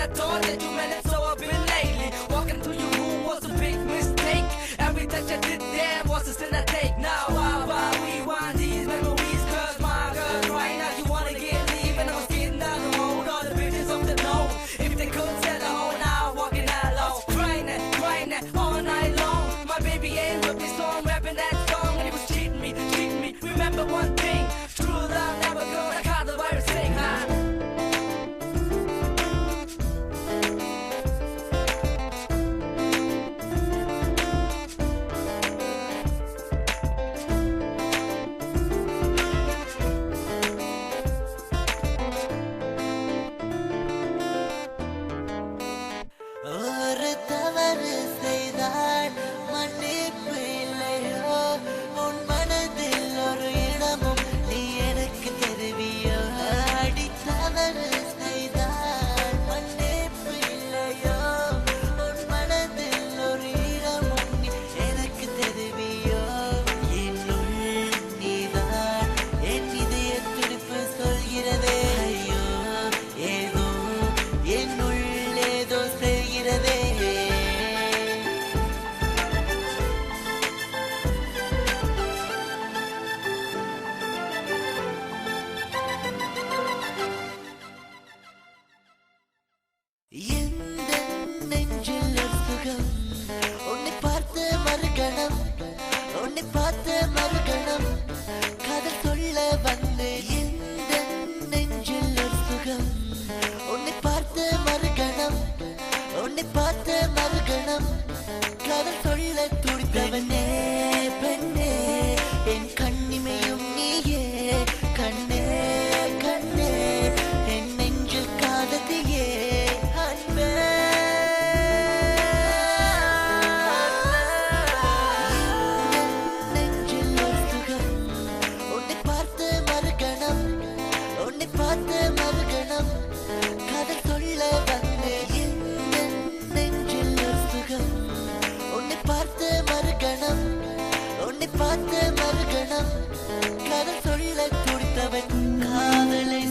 I thought that you meant it, so I've been lately. Walking through your room was a big mistake. Every touch I did there was a sin I take. Now I rewind these memories, cause my girl right now you wanna get leave. And I was getting down the road, all the bitches up the know. If they could tell the whole now walking out low. Crying that all night long. My baby ain't with me, so I'm rapping that song. And he was cheating me. Remember one thing, true love never goes. I caught the virus thing, huh? ஒரு தவறு செய்தால் மன்னிப்பு இல்லையோ உன் மனதில் ஒரு இடமும் நீ எனக்கு தருவியோ அடி தவறு செய்தால் மன்னிப்பு இல்லையோ உன் மனதில் ஒரு இடமும் நீ எனக்கு தருவியோ என்னுள் நீதான் என் இதய துடிப்பு சொல்கிறதே ஐயோ ஏதோ என்னுள் ஏதோ செய்கிறதே எந்த நெஞ்சில் ஒரு சுகம் உன்னை பார்த்த மறுகணம் உன்னை பார்த்த மறுகணம் காதல் சொல்ல வந்து எந்த நெஞ்சில் ஒரு சுகம் உன்னை பார்த்த மறுகணம் உன்னை பார்த்த மறுகணம் காதல் சொல்ல துடித்தவனே பெண்ணே என் கண்ணிமையும் நீயே கண்ணே கண்ணே என் நெஞ்சில் காதத்தியே அன்பே நெஞ்சில் ஒரு சுகம் உன்னை பார்த்த மறுகணம் உன்னை பார்த்த மறுகணம் காதல் சொல்ல வந்து நெஞ்சில் ஒரு சுகம் உன்னை பார்த்த மறுகணம் உன்னை பார்த்த மறுகணம் காதல் சொல்ல துடித்தவன் காதலை